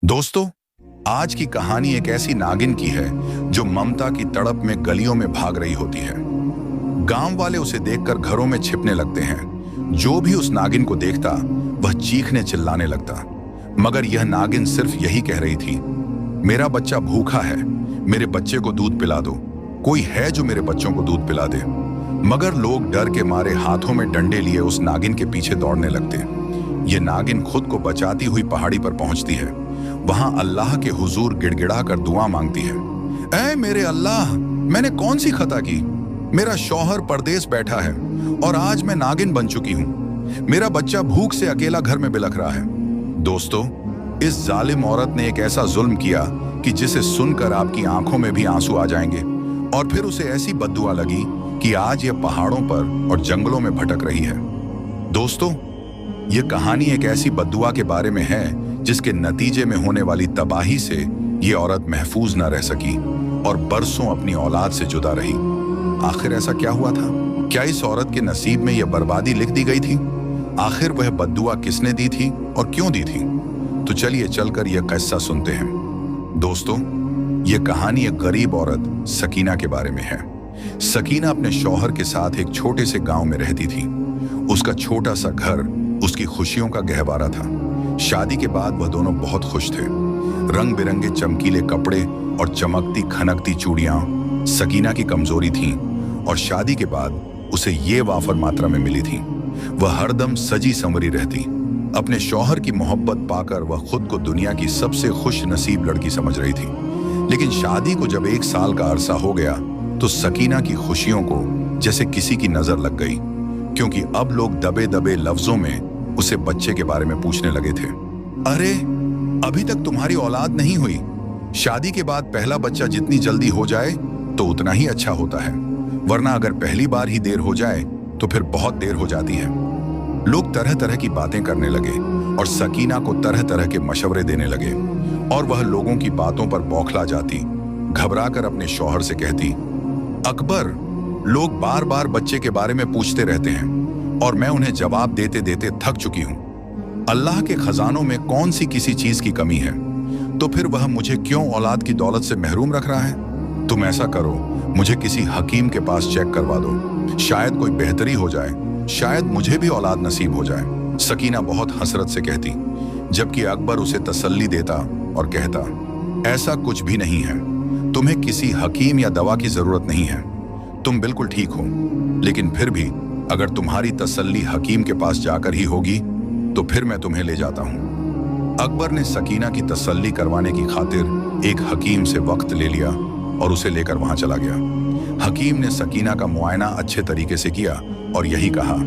दोस्तों, आज की कहानी एक ऐसी नागिन की है जो ममता की तड़प में गलियों में भाग रही होती है। गांव वाले उसे देखकर घरों में छिपने लगते हैं। जो भी उस नागिन को देखता वह चीखने चिल्लाने लगता। मगर यह नागिन सिर्फ यही कह रही थी, मेरा बच्चा भूखा है, मेरे बच्चे को दूध पिला दो। कोई है जो मेरे बच्चों को दूध पिला दे। मगर लोग डर के मारे हाथों में डंडे लिए उस नागिन के पीछे दौड़ने लगते। ये नागिन खुद को बचाती हुई पहाड़ी पर पहुंचती है। वहां अल्लाह के हुजूर गिड़गिड़ा कर दुआ मांगती है। ऐ मेरे अल्लाह, मैंने कौन सी खता की? मेरा शौहर परदेस बैठा है और आज मैं नागिन बन चुकी हूं। मेरा बच्चा भूख से अकेला घर में बिलख रहा है। दोस्तों, इस जालिम औरत ने एक ऐसा जुल्म किया कि जिसे सुनकर आपकी आंखों में भी आंसू आ जाएंगे। और फिर उसे ऐसी बद्दुआ लगी कि आज यह पहाड़ों पर और जंगलों में भटक रही है। दोस्तों, यह कहानी एक ऐसी बद्दुआ के बारे में है जिसके नतीजे में होने वाली तबाही से ये औरत महफूज न रह सकी और बरसों अपनी औलाद से जुदा रही। आखिर ऐसा क्या हुआ था? क्या इस औरत के नसीब में यह बर्बादी लिख दी गई थी? आखिर वह बद्दुआ किसने दी थी और क्यों दी थी? तो चलिए चलकर यह किस्सा सुनते हैं। दोस्तों, यह कहानी एक गरीब औरत सकीना के बारे में है। सकीना अपने शौहर के साथ एक छोटे से गांव में रहती थी। उसका छोटा सा घर उसकी खुशियों का गहवारा था। शादी के बाद वह दोनों बहुत खुश थे। रंग बिरंगे चमकीले कपड़े और चमकती खनकती चूड़ियां सकीना की कमजोरी थीं और शादी के बाद उसे ये वाफर मात्रा में मिली थी। वह हरदम सजी संवरी रहती। अपने शौहर की मोहब्बत पाकर वह खुद को दुनिया की सबसे खुश नसीब लड़की समझ रही थी। लेकिन शादी को जब 1 साल का अरसा हो गया तो सकीना की खुशियों को जैसे किसी की नजर लग गई, क्योंकि अब लोग दबे दबे लफ्जों में उसे बच्चे के बारे में पूछने लगे थे। अरे, अभी तक तुम्हारी औलाद नहीं हुई। शादी के बाद पहला बच्चा जितनी जल्दी हो जाए तो उतना ही अच्छा होता है, वरना अगर पहली बार ही देर हो जाए तो फिर बहुत देर हो जाती है। लोग तरह तरह की बातें करने लगे और सकीना को तरह तरह के मशवरे देने लगे और वह लोगों की बातों पर बौखला जाती। घबराकर अपने शौहर से कहती, अकबर, लोग बार बार बच्चे के बारे में पूछते रहते हैं और मैं उन्हें जवाब देते देते थक चुकी हूं। अल्लाह के खजानों में कौन सी किसी चीज की कमी है, तो फिर वह मुझे क्यों औलाद की दौलत से महरूम रख रहा है? तुम ऐसा करो, मुझे किसी हकीम के पास चेक करवा दो। शायद कोई बेहतरी हो जाए, शायद मुझे भी औलाद नसीब हो जाए। सकीना बहुत हसरत से कहती, जबकि अकबर उसे तसल्ली देता और कहता, ऐसा कुछ भी नहीं है। तुम्हें किसी हकीम या दवा की जरूरत नहीं है। तुम बिल्कुल ठीक हो। लेकिन फिर भी अगर तुम्हारी तसल्ली हकीम के पास जाकर ही होगी तो फिर मैं तुम्हें ले जाता हूं। अकबर ने सकीना की तसल्ली करवाने की खातिर एक हकीम से वक्त ले लिया और उसे लेकर वहां चला गया। हकीम ने सकीना का मुआयना अच्छे तरीके से किया और यही कहा,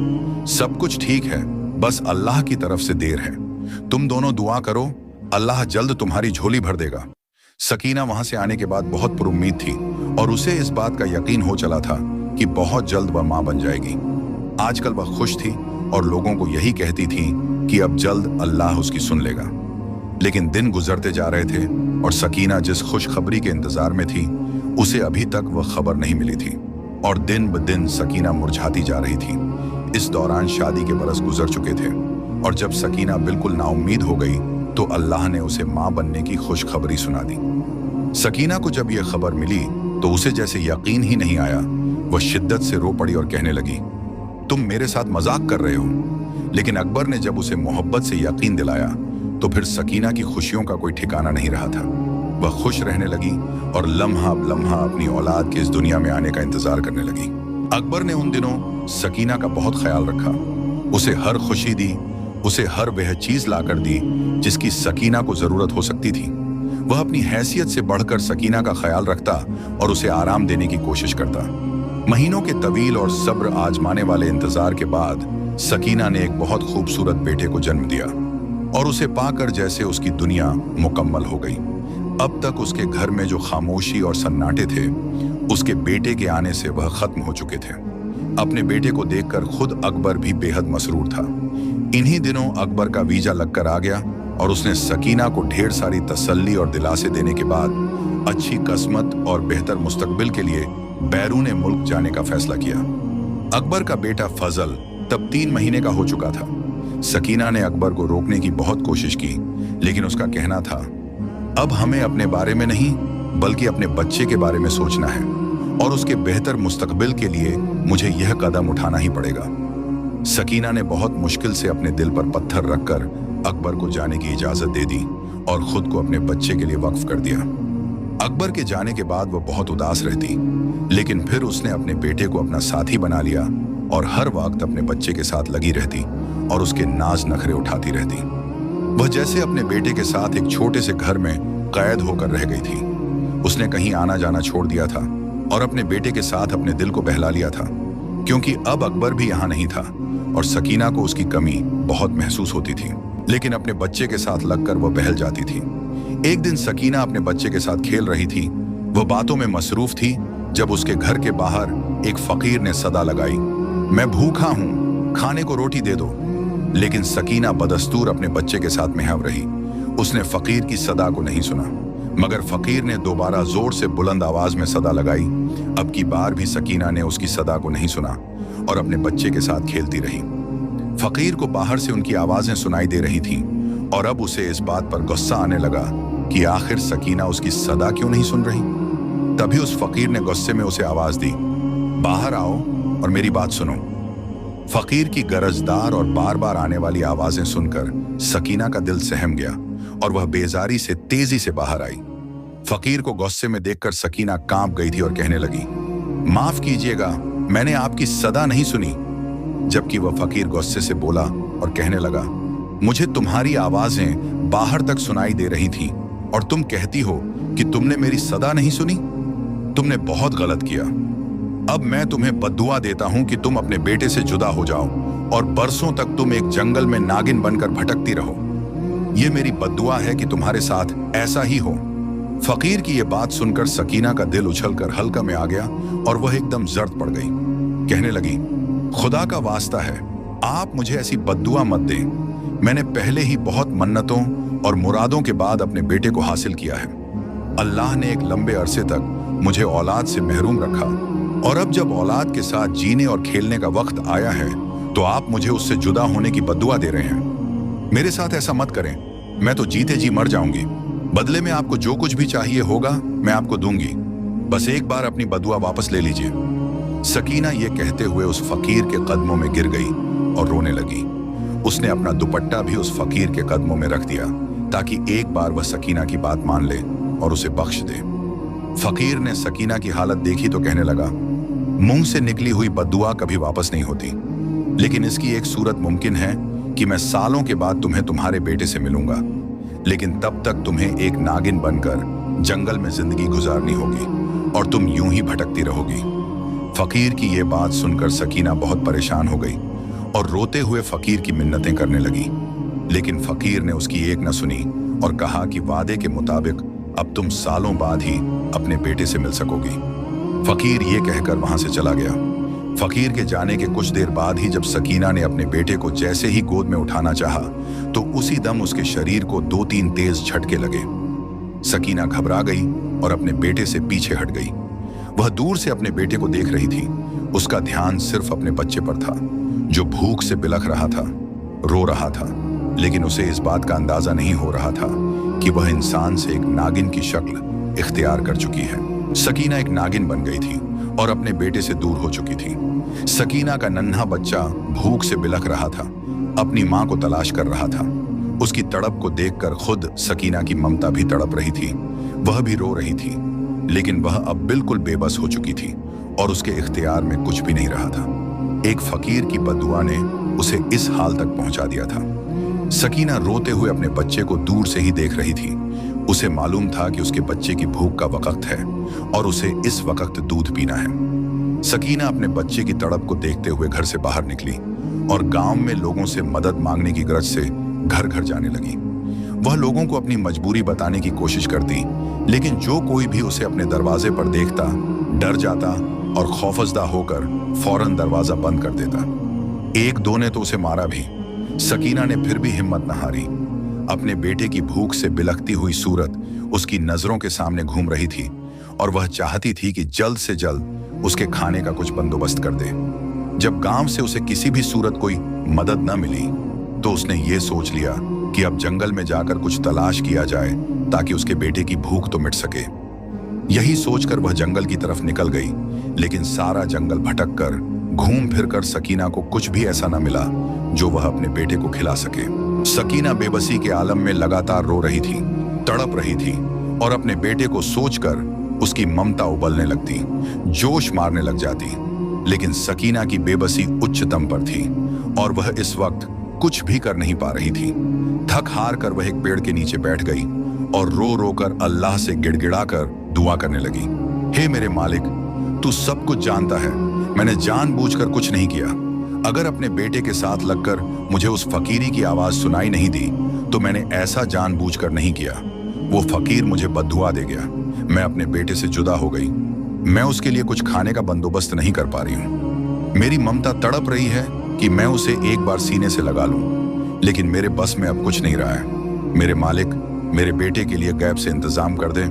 सब कुछ ठीक है, बस अल्लाह की तरफ से देर है। तुम दोनों दुआ करो, अल्लाह जल्द तुम्हारी झोली भर देगा। सकीना वहां से आने के बाद बहुत पुरुम्मीद थी और उसे इस बात का यकीन हो चला था कि बहुत जल्द वह मां बन जाएगी। आजकल वह खुश थी और लोगों को यही कहती थी कि अब जल्द अल्लाह उसकी सुन लेगा। लेकिन दिन गुजरते जा रहे थे और सकीना जिस खुशखबरी के इंतजार में थी उसे अभी तक वह खबर नहीं मिली थी और दिन ब दिन सकीना मुरझाती जा रही थी। इस दौरान शादी के बरस गुजर चुके थे और जब सकीना बिल्कुल नाउम्मीद हो गई तो अल्लाह ने उसे मां बनने की खुशखबरी सुना दी। सकीना को जब यह खबर मिली तो उसे जैसे यकीन ही नहीं आया। वह शिद्दत से रो पड़ी और कहने लगी, तुम मेरे साथ मजाक कर रहे हो। लेकिन अकबर ने जब उसे मोहब्बत से यकीन दिलाया तो फिर सकीना की खुशियों का कोई ठिकाना नहीं रहा था। वह खुश रहने लगी और लम्हा ब लम्हा अपनी औलाद के इस दुनिया में आने का इंतजार करने लगी। अकबर ने उन दिनों सकीना का बहुत ख्याल रखा। उसे हर खुशी दी, उसे हर वह चीज लाकर दी जिसकी सकीना को जरूरत हो सकती थी। वह अपनी हैसियत से बढ़कर सकीना का ख्याल रखता और उसे आराम देने की कोशिश करता। महीनों के तवील और सब्र आजमाने वाले इंतजार के बाद सकीना ने एक बहुत खूबसूरत बेटे को जन्म दिया और उसे पाकर जैसे उसकी दुनिया मुकम्मल हो गई। अब तक उसके घर में जो खामोशी और सन्नाटे थे, उसके बेटे के आने से वह खत्म हो चुके थे। अपने बेटे को देखकर खुद अकबर भी बेहद मसरूर था। इन्हीं दिनों अकबर का वीजा लगकर आ गया और उसने सकीना को ढेर सारी तसल्ली और दिलासे देने के बाद अच्छी किस्मत और बेहतर मुस्तकबिल के लिए बैरून मुल्क जाने का फैसला किया। अकबर का बेटा फजल तब 3 महीने का हो चुका था। सकीना ने अकबर को रोकने की बहुत कोशिश की, लेकिन उसका कहना था, अब हमें अपने बारे में नहीं बल्कि अपने बच्चे के बारे में सोचना है और उसके बेहतर मुस्तकबिल के लिए मुझे यह कदम उठाना ही पड़ेगा। सकीना ने बहुत मुश्किल से अपने दिल पर पत्थर रखकर अकबर को जाने की इजाजत दे दी और खुद को अपने बच्चे के लिए वक्फ कर दिया। अकबर के जाने के बाद वो बहुत उदास रहती, लेकिन फिर उसने अपने बेटे को अपना साथी बना लिया और हर वक्त अपने बच्चे के साथ लगी रहती और उसके नाज नखरे उठाती रहती। वह जैसे अपने बेटे के साथ एक छोटे से घर में कैद होकर रह गई थी। उसने कहीं आना जाना छोड़ दिया था और अपने बेटे के साथ अपने दिल को बहला लिया था, क्योंकि अब अकबर भी यहाँ नहीं था और सकीना को उसकी कमी बहुत महसूस होती थी। लेकिन अपने बच्चे के साथ लगकर वह बहल जाती थी। एक दिन सकीना अपने बच्चे के साथ खेल रही थी। वह बातों में मसरूफ थी जब उसके घर के बाहर एक फकीर ने सदा लगाई, मैं भूखा हूँ, खाने को रोटी दे दो। लेकिन सकीना बदस्तूर अपने बच्चे के साथ महव रही। उसने फकीर की सदा को नहीं सुना, मगर फकीर ने दोबारा जोर से बुलंद आवाज में सदा लगाई। अब की बार भी सकीना ने उसकी सदा को नहीं सुना और अपने बच्चे के साथ खेलती रही। फकीर को बाहर से उनकी आवाजें सुनाई दे रही थीं और अब उसे इस बात पर गुस्सा आने लगा कि आखिर सकीना उसकी सदा क्यों नहीं सुन रही। तभी उस फकीर ने गुस्से में उसे आवाज दी, बाहर आओ और मेरी बात सुनो। फकीर की गरजदार और बार बार आने वाली आवाजें सुनकर सकीना का दिल सहम गया और वह बेजारी से तेजी से बाहर आई। फकीर को गुस्से में देखकर सकीना कांप गई थी और कहने लगी, माफ कीजिएगा, मैंने आपकी सदा नहीं सुनी। जबकि वह फकीर गुस्से से बोला और कहने लगा, मुझे तुम्हारी आवाजें बाहर तक सुनाई दे रही थीं और तुम कहती हो कि तुमने मेरी सदा नहीं सुनी। तुमने बहुत गलत किया। अब मैं तुम्हें बद्दुआ देता हूं कि तुम अपने बेटे से जुदा हो जाओ और बरसों तक तुम एक जंगल में नागिन बनकर भटकती रहो। यह मेरी बद्दुआ है कि तुम्हारे साथ ऐसा ही हो। फकीर की यह बात सुनकर सकीना का दिल उछलकर हल्का में आ गया और वह एकदम जर्द पड़ गई। कहने लगी, खुदा का वास्ता है, आप मुझे ऐसी बद्दुआ मत दें। मैंने पहले ही बहुत मन्नतों और मुरादों के बाद अपने बेटे को हासिल किया है। अल्लाह ने एक लंबे अरसे तक मुझे औलाद से महरूम रखा और अब जब औलाद के साथ जीने और खेलने का वक्त आया है तो आप मुझे उससे जुदा होने की बद्दुआ दे रहे हैं। मेरे साथ ऐसा मत करें, मैं तो जीते जी मर जाऊंगी। बदले में आपको जो कुछ भी चाहिए होगा मैं आपको दूंगी। बस एक बार अपनी बद्दुआ वापस ले लीजिए। सकीना ये कहते हुए उस फकीर के कदमों में गिर गई और रोने लगी। उसने अपना दुपट्टा भी उस फकीर के कदमों में रख दिया ताकि एक बार वह सकीना की बात मान ले और उसे बख्श दे। फकीर ने सकीना की हालत देखी तो कहने लगा, मुंह से निकली हुई बद्दुआ कभी वापस नहीं होती, लेकिन इसकी एक सूरत मुमकिन है कि मैं सालों के बाद तुम्हें तुम्हारे बेटे से मिलूंगा, लेकिन तब तक तुम्हें एक नागिन बनकर जंगल में जिंदगी गुजारनी होगी और तुम यूं ही भटकती रहोगी। फकीर की ये बात सुनकर सकीना बहुत परेशान हो गई और रोते हुए फकीर की मिन्नतें करने लगी, लेकिन फकीर ने उसकी एक न सुनी और कहा कि वादे के मुताबिक अब तुम सालों बाद ही अपने बेटे से मिल सकोगी। फकीर ये कहकर वहां से चला गया। फकीर के जाने के कुछ देर बाद ही जब सकीना ने अपने बेटे को जैसे ही गोद में उठाना चाहा तो उसी दम उसके शरीर को 2-3 तेज झटके लगे। सकीना घबरा गई और अपने बेटे से पीछे हट गई। वह दूर से अपने बेटे को देख रही थी। उसका ध्यान सिर्फ अपने बच्चे पर था जो भूख से बिलख रहा था, रो रहा था, लेकिन उसे इस बात का अंदाजा नहीं हो रहा था कि वह इंसान से एक नागिन की शक्ल इख्तियार कर चुकी है। सकीना एक नागिन बन गई थी और अपने बेटे से दूर हो चुकी थी। सकीना का नन्हा बच्चा भूख से बिलख रहा था, अपनी मां को तलाश कर रहा था। उसकी तड़प को देखकर खुद सकीना की ममता भी तड़प रही थी। वह भी रो रही थी, लेकिन वह अब बिल्कुल बेबस हो चुकी थी और उसके इख्तियार में कुछ भी नहीं रहा था। एक फकीर की बद्दुआ ने उसे इस हाल तक पहुंचा दिया था। सकीना रोते हुए अपने बच्चे को दूर से ही देख रही थी। उसे मालूम था कि उसके बच्चे की भूख का वक्त है और उसे इस वक्त दूध पीना है। सकीना अपने बच्चे की तड़प को देखते हुए घर से बाहर निकली और गांव में लोगों से मदद मांगने की गरज से घर घर जाने लगी। वह लोगों को अपनी मजबूरी बताने की कोशिश करती, लेकिन जो कोई भी उसे अपने दरवाजे पर देखता डर जाता और खौफजदा होकर फौरन दरवाजा बंद कर देता। 1-2 ने तो उसे मारा भी। सकीना ने फिर भी हिम्मत न हारी। अपने बेटे की भूख से बिलखती हुई सूरत उसकी नजरों के सामने घूम रही थी और वह चाहती थी कि जल्द से जल्द उसके खाने का कुछ बंदोबस्त कर दे। जब गांव से उसे किसी भी सूरत कोई मदद न मिली तो उसने ये सोच लिया कि अब जंगल में जाकर कुछ तलाश किया जाए ताकि उसके बेटे की भूख तो मिट सके। यही सोचकर वह जंगल की तरफ निकल गई, लेकिन सारा जंगल भटक कर घूम फिर कर सकीना को कुछ भी ऐसा न मिला जो वह अपने बेटे को खिला सके। सकीना बेबसी के आलम में लगातार रो रही थी, तड़प रही थी और अपने बेटे को सोचकर उसकी ममता उबलने लगती, जोश मारने लग जाती। लेकिन सकीना की बेबसी उच्चतम पर थी और वह इस वक्त कुछ भी कर नहीं पा रही थी। थक हार कर वह एक पेड़ के नीचे बैठ गई और रो रो कर अल्लाह से गिड़गिड़ाकर दुआ करने लगी। हे मेरे मालिक, तू सब कुछ जानता है, मैंने जानबूझकर कुछ नहीं किया। अगर अपने बेटे के साथ लगकर मुझे उस फकीरी की आवाज सुनाई नहीं दी तो मैंने ऐसा जानबूझकर नहीं किया। वो फकीर मुझे बद्दुआ दे गया, मैं अपने बेटे से जुदा हो गई। मैं उसके लिए कुछ खाने का बंदोबस्त नहीं कर पा रही हूँ। मेरी ममता तड़प रही है कि मैं उसे एक बार सीने से लगा लूं, लेकिन मेरे बस में अब कुछ नहीं रहा है। मेरे मालिक, मेरे बेटे के लिए गैब से इंतजाम कर दे,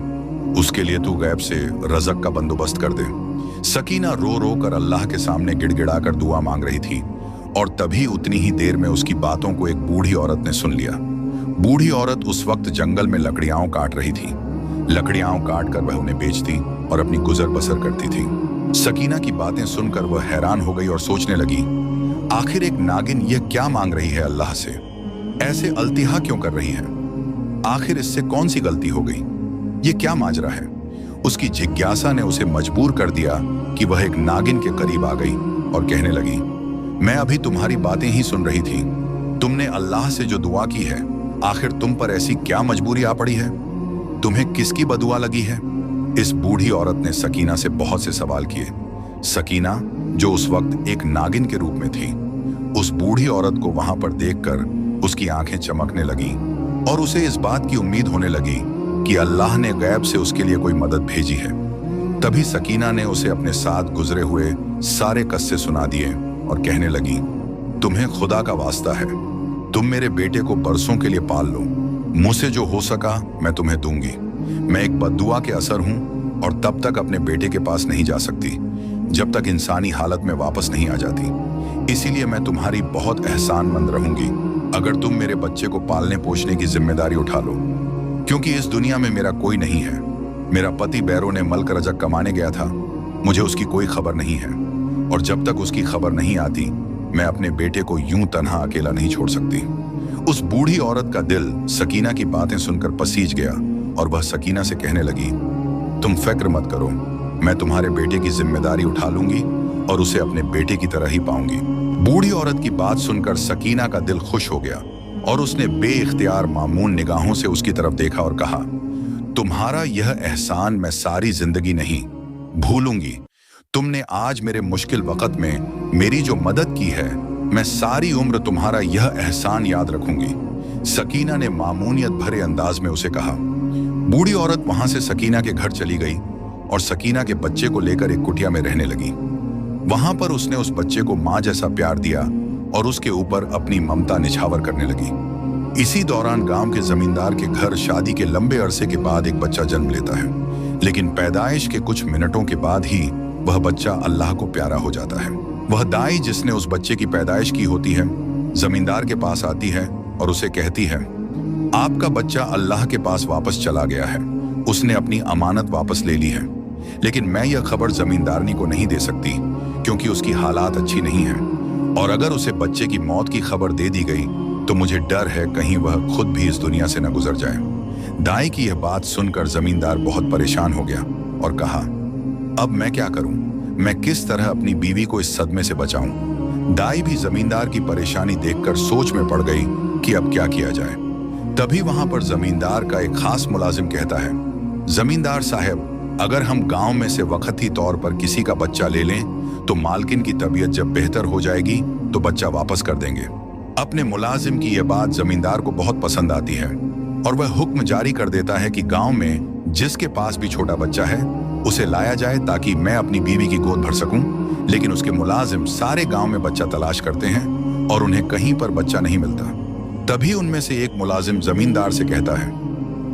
उसके लिए तू गैब से रज़क का बंदोबस्त कर दे। सकीना रो रो कर अल्लाह के सामने गिड़गिड़ाकर दुआ मांग रही थी और तभी उतनी ही देर में उसकी बातों को एक बूढ़ी औरत ने सुन लिया। बूढ़ी औरत उस वक्त जंगल में लकड़ियां काट रही थी। लकड़ियां काट कर वह उन्हें बेचती और अपनी गुजर बसर करती थी। सकीना की बातें सुनकर वह हैरान हो गई और सोचने लगी, आखिर एक नागिन यह क्या मांग रही है अल्लाह से? ऐसे अल्तिहा क्यों कर रही है? आखिर इससे कौन सी गलती हो गई? ये क्या माजरा है? उसकी जिज्ञासा ने उसे मजबूर कर दिया कि वह एक नागिन के करीब आ गई और कहने लगी, मैं अभी तुम्हारी बातें ही सुन रही थी। तुमने अल्लाह से जो दुआ की है, आखिर तुम पर ऐसी क्या मजबूरी आ पड़ी है? तुम्हें किसकी बदुआ लगी है? इस बूढ़ी औरत ने सकीना से बहुत से सवाल किए। सकीना, जो उस वक्त एक नागिन के रूप में थी, उस बूढ़ी औरत को वहां पर देखकर उसकी आंखें चमकने लगी और उसे इस बात की उम्मीद होने लगी कि अल्लाह ने गैब से उसके लिए कोई मदद भेजी है। तभी सकीना ने उसे अपने साथ गुजरे हुए सारे किस्से सुना दिए और कहने लगी, तुम्हें खुदा का वास्ता है, तुम मेरे बेटे को बरसों के लिए पाल लो, मुझसे जो हो सका मैं तुम्हें दूंगी। मैं एक बद्दुआ के असर हूं और तब तक अपने बेटे के पास नहीं जा सकती जब तक इंसानी हालत में वापस नहीं आ जाती। इसीलिए मैं तुम्हारी बहुत एहसानमंद रहूंगी अगर तुम मेरे बच्चे को पालने पोषने की जिम्मेदारी उठा लो, क्योंकि इस दुनिया में मेरा कोई नहीं है। मेरा पति बैरों ने मल्क रजक कमाने गया था, मुझे उसकी कोई खबर नहीं है और जब तक उसकी खबर नहीं आती मैं अपने बेटे को यूं तन्हा अकेला नहीं छोड़ सकती। उस बूढ़ी औरत का दिल सकीना की बातें सुनकर पसीज गया और वह सकीना से कहने लगी, तुम फिक्र मत करो, मैं तुम्हारे बेटे की जिम्मेदारी उठा लूंगी और उसे अपने बेटे की तरह ही पाऊंगी। बूढ़ी औरत की बात सुनकर सकीना का दिल खुश हो गया और उसने बेइख्तियार मामून निगाहों से उसकी तरफ देखा और कहा, तुम्हारा यह एहसान मैं सारी जिंदगी नहीं भूलूंगी। तुमने आज मेरे मुश्किल वक्त में मेरी जो मदद की है, मैं सारी उम्र तुम्हारा यह एहसान याद रखूंगी। सकीना ने मामूनियत भरे अंदाज में उसे कहा। बूढ़ी औरत वहां से सकीना के घर चली गई और सकीना के बच्चे को लेकर एक कुटिया में रहने लगी। वहां पर उसने उस बच्चे को मां जैसा प्यार दिया और उसके ऊपर अपनी ममता निछावर करने लगी। इसी दौरान गांव के जमींदार के घर शादी के लंबे अरसे के बाद एक बच्चा जन्म लेता है, लेकिन पैदाइश के कुछ मिनटों के बाद ही वह बच्चा अल्लाह को प्यारा हो जाता है। वह दाई जिसने उस बच्चे की पैदाइश की होती है, जमींदार के पास आती है और उसे कहती है, आपका बच्चा अल्लाह के पास वापस चला गया है, उसने अपनी अमानत वापस ले ली है, लेकिन मैं यह खबर जमींदारनी को नहीं दे सकती क्योंकि उसकी हालात अच्छी नहीं है और अगर उसे बच्चे की मौत की खबर दे दी गई तो मुझे डर है कहीं वह खुद भी इस दुनिया से न गुजर जाए। दाई की यह बात सुनकर जमींदार बहुत परेशान हो गया और कहा, अब मैं क्या करूं? मैं किस तरह अपनी बीवी को इस सदमे से बचाऊं? दाई भी जमींदार की परेशानी देखकर सोच में पड़ गई कि अब क्या किया जाए। तभी वहां पर जमींदार का एक खास मुलाजिम कहता है, जमींदार साहब, अगर हम गांव में से वक्ती तौर पर किसी का बच्चा ले लें तो मालकिन की तबीयत जब बेहतर हो जाएगी तो बच्चा वापस कर देंगे। अपने मुलाजिम की यह बात जमींदार को बहुत पसंद आती है और वह हुक्म जारी कर देता है कि गांव में जिसके पास भी छोटा बच्चा है उसे लाया जाए ताकि मैं अपनी बीवी की गोद भर सकूं। लेकिन उसके मुलाजिम सारे गांव में बच्चा तलाश करते हैं और उन्हें कहीं पर बच्चा नहीं मिलता। तभी उनमें से एक मुलाजिम जमींदार से कहता है,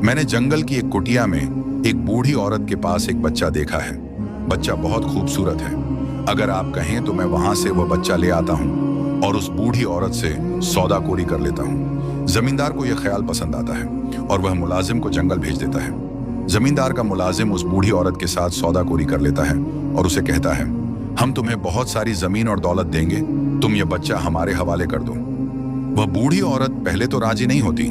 मैंने जंगल की एक कुटिया में एक बूढ़ी औरत के पास एक बच्चा देखा है, बच्चा बहुत खूबसूरत है, अगर आप कहें तो मैं वहां से वह बच्चा ले आता हूं और उस बूढ़ी औरत से सौदाकोरी कर लेता हूं। जमींदार को यह ख्याल पसंद आता है। और वह मुलाजिम को जंगल भेज देता है। जमींदार का मुलाजिम उस बूढ़ी औरत के साथ सौदाकोरी कर लेता है और उसे कहता है, हम तुम्हें बहुत सारी जमीन और दौलत देंगे, तुम यह बच्चा हमारे हवाले कर दो। वह बूढ़ी औरत पहले तो राजी नहीं होती,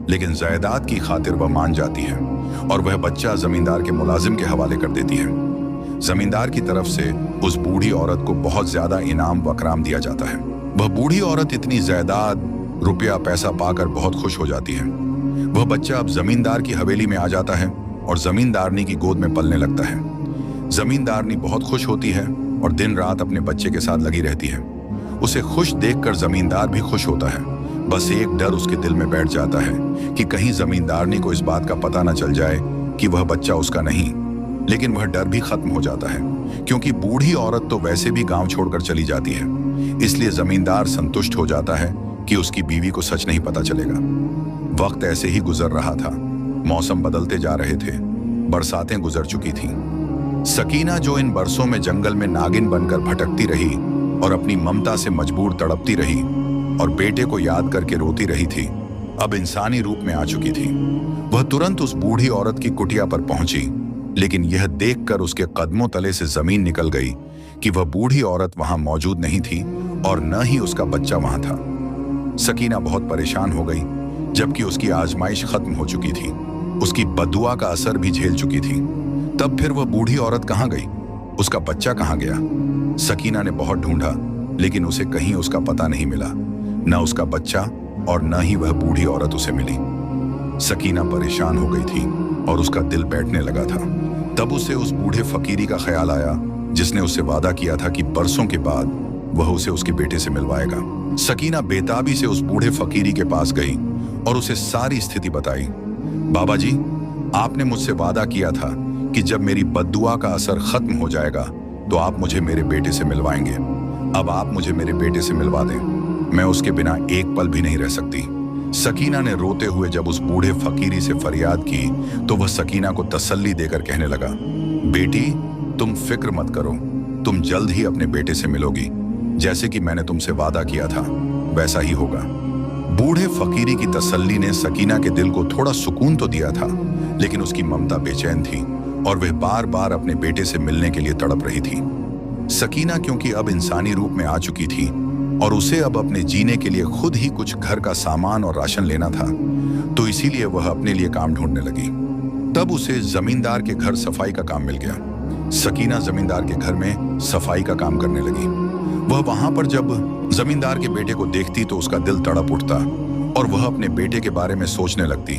लेकिन जायदाद की खातिर वह मान जाती है और वह बच्चा जमींदार के मुलाजिम के हवाले कर देती है। जमींदार की तरफ से उस बूढ़ी औरत को बहुत ज्यादा इनाम वकराम दिया जाता है। वह बूढ़ी औरत इतनी जायदाद, रुपया, पैसा पाकर बहुत खुश हो जाती है। वह बच्चा अब जमींदार की हवेली में आ जाता है और जमींदारनी की गोद में पलने लगता है। जमींदारनी बहुत खुश होती है और दिन रात अपने बच्चे के साथ लगी रहती है। उसे खुश देखकर जमींदार भी खुश होता है। बस एक डर उसके दिल में बैठ जाता है कि कहीं जमींदारनी को इस बात का पता न चल जाए कि वह बच्चा उसका नहीं। लेकिन वह डर भी खत्म हो जाता है, क्योंकि बूढ़ी औरत तो वैसे भी गांव छोड़कर चली जाती है। इसलिए जमींदार संतुष्ट हो जाता है कि उसकी बीवी को सच नहीं पता चलेगा। वक्त ऐसे ही गुजर रहा था। मौसम बदलते जा रहे थे। बरसातें गुजर चुकी थीं। सकीना, जो इन बरसों में जंगल में नागिन बनकर भटकती रही और अपनी ममता से मजबूर तड़पती रही और बेटे को याद करके रोती रही थी, अब इंसानी रूप में आ चुकी थी। वह तुरंत उस बूढ़ी औरत की कुटिया पर पहुंची, लेकिन यह देखकर उसके कदमों तले से जमीन निकल गई कि वह बूढ़ी औरत वहां मौजूद नहीं थी और न ही उसका बच्चा वहां था। सकीना बहुत परेशान हो गई, जबकि उसकी आजमाइश खत्म हो चुकी थी। उसकी बददुआ का असर भी झेल चुकी थी। तब फिर वह बूढ़ी औरत कहाँ गई? उसका बच्चा कहाँ गया? सकीना ने बहुत ढूंढा, लेकिन उसे कहीं उसका पता नहीं मिला। न उसका बच्चा और न ही वह बूढ़ी औरत उसे मिली। सकीना परेशान हो गई थी और उसका दिल बैठने लगा था। तब उसे उस बूढ़े फकीरी का ख्याल आया, जिसने उससे वादा किया था कि बरसों के बाद वह उसे उसके बेटे से मिलवाएगा। सकीना बेताबी से उस बूढ़े फकीरी के पास गई और उसे सारी स्थिति बताई। बाबा जी, आपने मुझसे वादा किया था कि जब मेरी बद्दुआ का असर खत्म हो जाएगा तो आप मुझे मेरे बेटे से मिलवाएंगे। अब आप मुझे मेरे बेटे से मिलवा दें, मैं उसके बिना एक पल भी नहीं रह सकती। सकीना ने रोते हुए जब उस बूढ़े फकीरी से फरियाद की तो वह सकीना को तसल्ली देकर कहने लगा, बेटी, तुम फिक्र मत करो, तुम जल्द ही अपने बेटे से मिलोगी। जैसे कि मैंने तुमसे वादा किया था वैसा ही होगा। बूढ़े फकीरी की तसल्ली ने सकीना के दिल को थोड़ा सुकून तो दिया था, लेकिन उसकी ममता बेचैन थी और वह बार बार अपने बेटे से मिलने के लिए तड़प रही थी। सकीना क्योंकि अब इंसानी रूप में आ चुकी थी और उसे अब अपने जीने के लिए खुद ही कुछ घर का सामान और राशन लेना था, तो इसीलिए वह अपने लिए काम ढूंढने लगी। तब उसे जमींदार के घर सफाई का काम मिल गया। सकीना जमींदार के घर में सफाई का काम करने लगी। वह वहां पर जब जमींदार के बेटे को देखती तो उसका दिल तड़प उठता और वह अपने बेटे के बारे में सोचने लगती,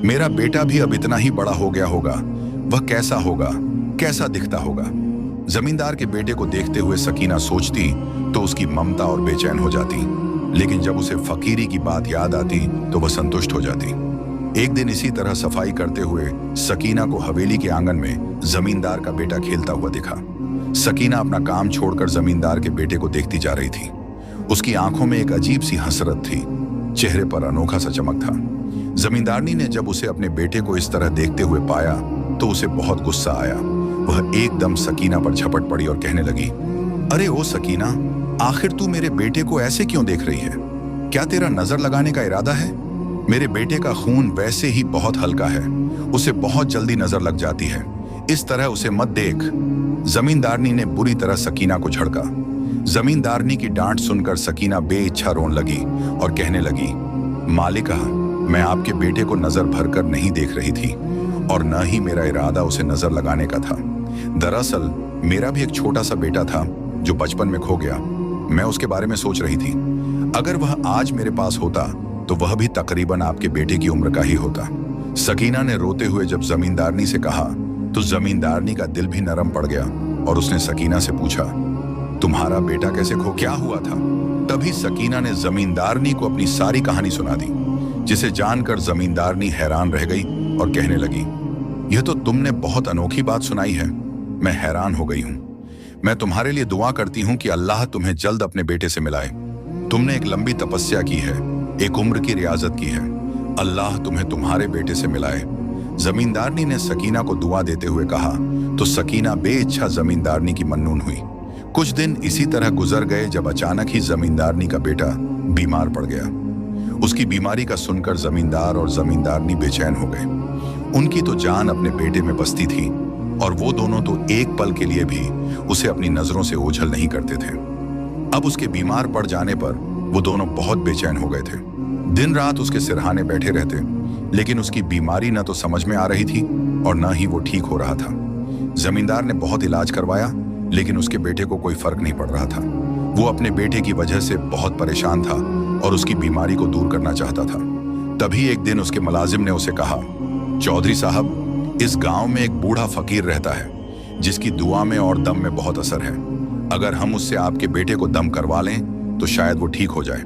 मेरा बेटा भी अब इतना ही बड़ा हो गया होगा, वह कैसा होगा, कैसा दिखता होगा। जमींदार के बेटे को देखते हुए सकीना सोचती तो उसकी ममता और बेचैन हो जाती, लेकिन जब उसे फकीरी की बात याद आती तो वह संतुष्ट हो जाती। एक दिन इसी तरह सफाई करते हुए सकीना को हवेली के आंगन में जमींदार का बेटा खेलता हुआ दिखा। सकीना अपना काम छोड़कर जमींदार के बेटे को देखती जा रही थी। उसकी आंखों में एक अजीब सी हसरत थी, चेहरे पर अनोखा सा चमक था। जमींदारनी ने जब उसे अपने बेटे को इस तरह देखते हुए पाया तो उसे बहुत गुस्सा आया। वह एकदम सकीना पर झपट पड़ी और कहने लगी, अरे ओ सकीना, आखिर तू मेरे बेटे को ऐसे क्यों देख रही है? क्या तेरा नजर लगाने का इरादा है? मेरे बेटे का खून वैसे ही बहुत हल्का है, उसे बहुत जल्दी नजर लग जाती है, इस तरह उसे मत देख। जमींदारनी ने बुरी तरह सकीना को झड़का। जमींदारनी की डांट सुनकर सकीना बेइच्छा रोने लगी और कहने लगी, मालिका, मैं आपके बेटे को नजर भरकर नहीं देख रही थी और न ही मेरा इरादा उसे नजर लगाने का था। दरअसल मेरा भी एक छोटा सा बेटा था जो बचपन में खो गया। मैं उसके बारे में सोच रही थी। अगर वह आज मेरे पास होता तो वह भी तकरीबन आपके बेटे की उम्र का ही होता। सकीना ने रोते हुए जब जमींदारनी से कहा तो जमींदारनी का दिल भी नरम पड़ गया और उसने सकीना से पूछा, तुम्हारा बेटा कैसे खो, क्या हुआ था? तभी सकीना ने जमींदारनी को अपनी सारी कहानी सुना दी, जिसे जानकर जमींदारनी हैरान रह गई और कहने लगी, यह तो तुमने बहुत अनोखी बात सुनाई है, मैं हैरान हो गई हूं। मैं तुम्हारे लिए दुआ करती हूं कि अल्लाह तुम्हें जल्द अपने बेटे से मिलाए। तुमने एक लंबी तपस्या की है, एक उम्र की रियाजत की है, अल्लाह तुम्हें तुम्हारे बेटे से मिलाए। जमींदारनी ने सकीना को दुआ देते हुए कहा तो सकीना बेइच्छा जमींदारनी की मन्नून हुई। कुछ दिन इसी तरह गुजर गए जब अचानक ही जमींदारनी का बेटा बीमार पड़ गया। उसकी बीमारी का सुनकर जमींदार और जमींदारनी बेचैन हो गए। उनकी तो जान अपने बेटे में बसती थी और वो दोनों तो एक पल के लिए भी उसे अपनी नजरों से ओझल नहीं करते थे। अब उसके बीमार पड़ जाने पर वो दोनों बहुत बेचैन हो गए थे। दिन रात उसके सिरहाने बैठे रहते, लेकिन उसकी बीमारी न तो समझ में आ रही थी और न ही वो ठीक हो रहा था। जमींदार ने बहुत इलाज करवाया, लेकिन उसके बेटे को कोई फर्क नहीं पड़ रहा था। वो अपने बेटे की वजह से बहुत परेशान था और उसकी बीमारी को दूर करना चाहता था। तभी एक दिन उसके मुलाजिम ने उसे कहा, चौधरी साहब, इस गांव में एक बूढ़ा फकीर रहता है जिसकी दुआ में और दम में बहुत असर है। अगर हम उससे आपके बेटे को दम करवा लें तो शायद वो ठीक हो जाए।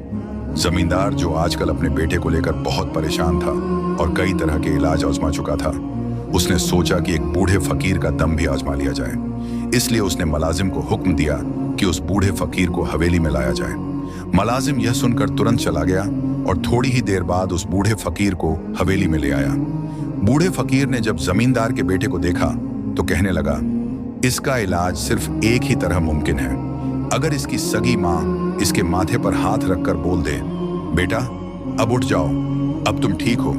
जमींदार, जो आजकल अपने बेटे को लेकर बहुत परेशान था और कई तरह के इलाज आजमा चुका था, उसने सोचा कि एक बूढ़े फकीर का दम भी आजमा लिया जाए। इसलिए उसने मुलाजिम को हुक्म दिया कि उस बूढ़े फकीर को हवेली में लाया जाए। मुलाजिम यह सुनकर तुरंत चला गया और थोड़ी ही देर बाद उस बूढ़े फकीर को हवेली में ले आया। बूढ़े फकीर ने जब जमींदार के बेटे को देखा तो कहने लगा, इसका इलाज सिर्फ एक ही तरह मुमकिन है। अगर इसकी सगी माँ इसके माथे पर हाथ रखकर बोल दे, बेटा अब उठ जाओ, अब तुम ठीक हो,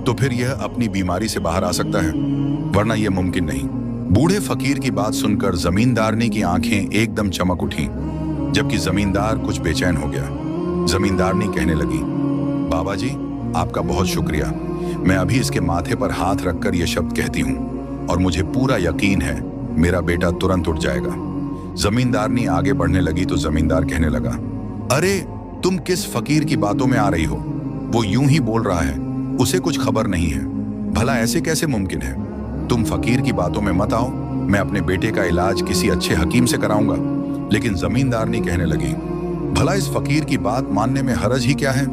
तो फिर यह अपनी बीमारी से बाहर आ सकता है, वरना यह मुमकिन नहीं। बूढ़े फकीर की बात सुनकर जमींदारनी की आंखें एकदम चमक उठी, जबकि जमींदार कुछ बेचैन हो गया। जमींदारनी कहने लगी, बाबा जी, आपका बहुत शुक्रिया। मैं अभी इसके माथे पर हाथ रखकर यह शब्द कहती हूँ और मुझे पूरा यकीन है मेरा बेटा तुरंत उठ जाएगा। जमींदारनी आगे बढ़ने लगी तो जमींदार कहने लगा, अरे तुम किस फकीर की बातों में आ रही हो? वो यूं ही बोल रहा है, उसे कुछ खबर नहीं है। भला ऐसे कैसे मुमकिन है? तुम फकीर की बातों में मत आओ, मैं अपने बेटे का इलाज किसी अच्छे हकीम से कराऊंगा। लेकिन जमींदारनी कहने लगी, भला इस फकीर की बात मानने में हरज ही क्या है?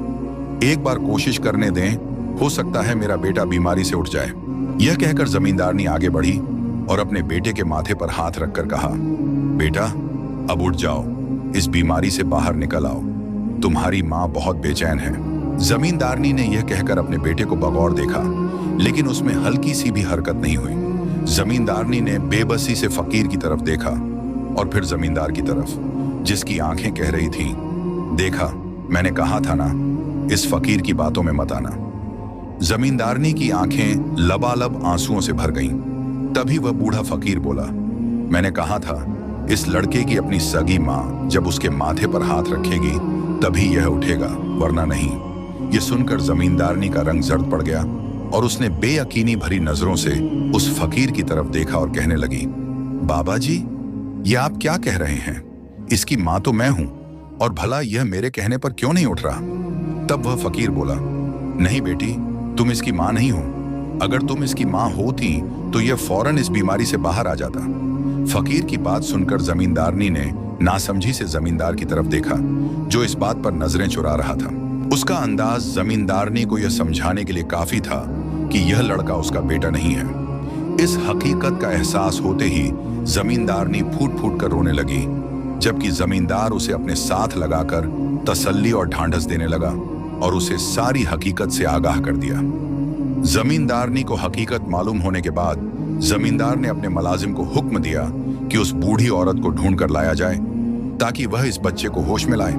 एक बार कोशिश करने दें, हो सकता है मेरा बेटा बीमारी से उठ जाए। यह कहकर जमींदारनी आगे बढ़ी और अपने बेटे के माथे पर हाथ रखकर कहा, बेटा अब उठ जाओ, इस बीमारी से बाहर निकल आओ, तुम्हारी माँ बहुत बेचैन है। जमींदारनी ने यह कहकर अपने बेटे को बगौर देखा, लेकिन उसमें हल्की सी भी हरकत नहीं हुई। जमींदारनी ने बेबसी से फकीर की तरफ देखा और फिर जमींदार की तरफ, जिसकी आंखें कह रही थीं, देखा, मैंने कहा था ना, इस फकीर की बातों में मत आना। जमींदारनी की आंखें लबालब आंसुओं से भर गईं। तभी वह बूढ़ा फकीर बोला, मैंने कहा था, इस लड़के की अपनी सगी माँ जब उसके माथे पर हाथ रखेगी तभी यह उठेगा, वरना नहीं। यह सुनकर जमींदारनी का रंग जर्द पड़ गया और उसने बेयकीनी भरी नजरों से उस फकीर की तरफ देखा और कहने लगी, बाबा जी, ये आप क्या कह रहे हैं? इसकी माँ तो मैं हूं, और भला यह मेरे कहने पर क्यों नहीं उठ रहा? तब वह फकीर बोला, नहीं बेटी, तुम इसकी माँ नहीं हो। अगर तुम इसकी माँ होती तो यह फौरन इस बीमारी से बाहर आ जाता। फकीर की बात सुनकर जमींदारनी ने नासमझी से जमींदार की तरफ देखा, जो इस बात पर नजरें चुरा रहा था। उसका अंदाज जमींदारनी को यह समझाने के लिए काफी था कि यह लड़का उसका बेटा नहीं है। इस हकीकत का एहसास होते ही जमींदारनी फूट फूट कर रोने लगी, जबकि जमींदार उसे अपने साथ लगाकर तसल्ली और ढांढस देने लगा और उसे सारी हकीकत से आगाह कर दिया। जमींदारनी को हकीकत मालूम होने के बाद जमींदार ने अपने मुलाजिम को हुक्म दिया कि उस बूढ़ी औरत को ढूंढ कर लाया जाए ताकि वह इस बच्चे को होश में लाए।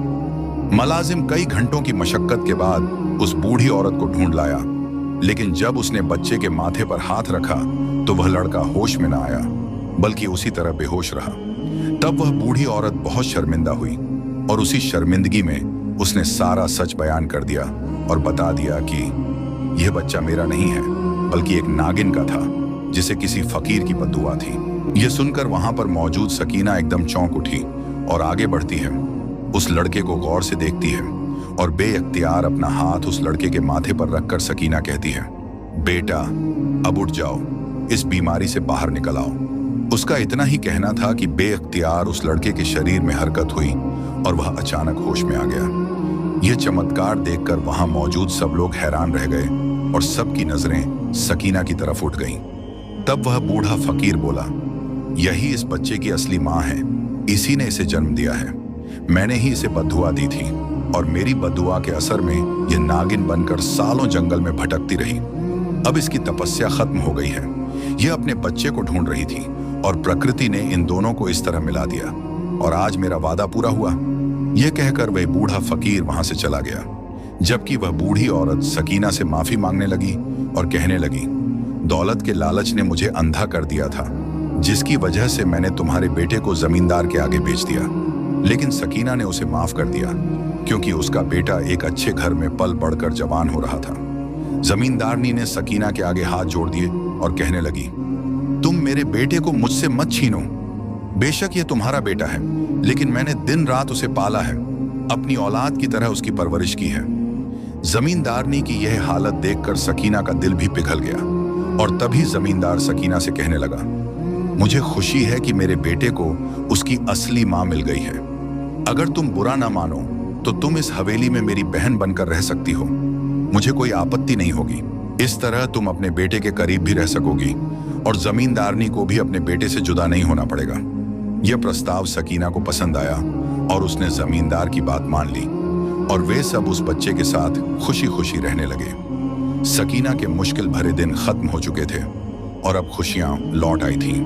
मुलाजिम कई घंटों की मशक्कत के बाद उस बूढ़ी औरत को ढूंढ लाया, लेकिन जब उसने बच्चे के माथे पर हाथ रखा तो वह लड़का होश में न आया, बल्कि उसी तरह बेहोश रहा। तब वह बूढ़ी औरत बहुत शर्मिंदा हुई और उसी शर्मिंदगी में उसने सारा सच बयान कर दिया और बता दिया कि यह बच्चा मेरा नहीं है, बल्कि एक नागिन का था जिसे किसी फकीर की बद्दुआ थी। यह सुनकर वहां पर मौजूद सकीना एकदम चौंक उठी और आगे बढ़ती है, उस लड़के को गौर से देखती है और बेइख्तियार अपना हाथ उस लड़के के माथे पर रखकर सकीना कहती है, बेटा अब उठ जाओ, इस बीमारी से बाहर निकल आओ। उसका इतना ही कहना था कि बेइख्तियार उस लड़के के शरीर में हरकत हुई और वह अचानक होश में आ गया। यह चमत्कार देखकर वहां मौजूद सब लोग हैरान रह गए और सबकी नजरें सकीना की तरफ उठ गईं। तब वह बूढ़ा फकीर बोला, यही इस बच्चे की असली माँ है, इसी ने इसे जन्म दिया है। मैंने ही इसे बद्दुआ दी थी और मेरी बद्दुआ के असर में यह नागिन बनकर सालों जंगल में भटकती रही। अब इसकी तपस्या खत्म हो गई है। यह अपने बच्चे को ढूंढ रही थी और प्रकृति ने इन दोनों को इस तरह मिला दिया और आज मेरा वादा पूरा हुआ। यह कहकर वह बूढ़ा फकीर वहां से चला गया। जबकि वह बूढ़ी औरत सकीना से माफी मांगने लगी और कहने लगी, दौलत के लालच ने मुझे अंधा कर दिया था, जिसकी वजह से मैंने तुम्हारे बेटे को जमींदार के आगे बेच दिया। लेकिन सकीना ने उसे माफ कर दिया, क्योंकि उसका बेटा एक अच्छे घर में पल बढ़कर जवान हो रहा था। जमींदारनी ने सकीना के आगे हाथ जोड़ दिए और कहने लगी, तुम मेरे बेटे को मुझसे मत छीनो। बेशक ये तुम्हारा बेटा है, लेकिन मैंने दिन रात उसे पाला है, अपनी औलाद की तरह उसकी परवरिश की है। जमींदारनी की यह हालत देखकर सकीना का दिल भी पिघल गया और तभी जमींदार सकीना से कहने लगा, मुझे खुशी है कि मेरे बेटे को उसकी असली मां मिल गई है। अगर तुम बुरा ना मानो तो तुम इस हवेली में मेरी बहन बनकर रह सकती हो, मुझे कोई आपत्ति नहीं होगी। इस तरह तुम अपने बेटे के करीब भी रह सकोगी और जमींदारनी को भी अपने बेटे से जुदा नहीं होना पड़ेगा। यह प्रस्ताव सकीना को पसंद आया और उसने जमींदार की बात मान ली और वे सब उस बच्चे के साथ खुशी खुशी रहने लगे। सकीना के मुश्किल भरे दिन खत्म हो चुके थे और अब खुशियां लौट आई थीं।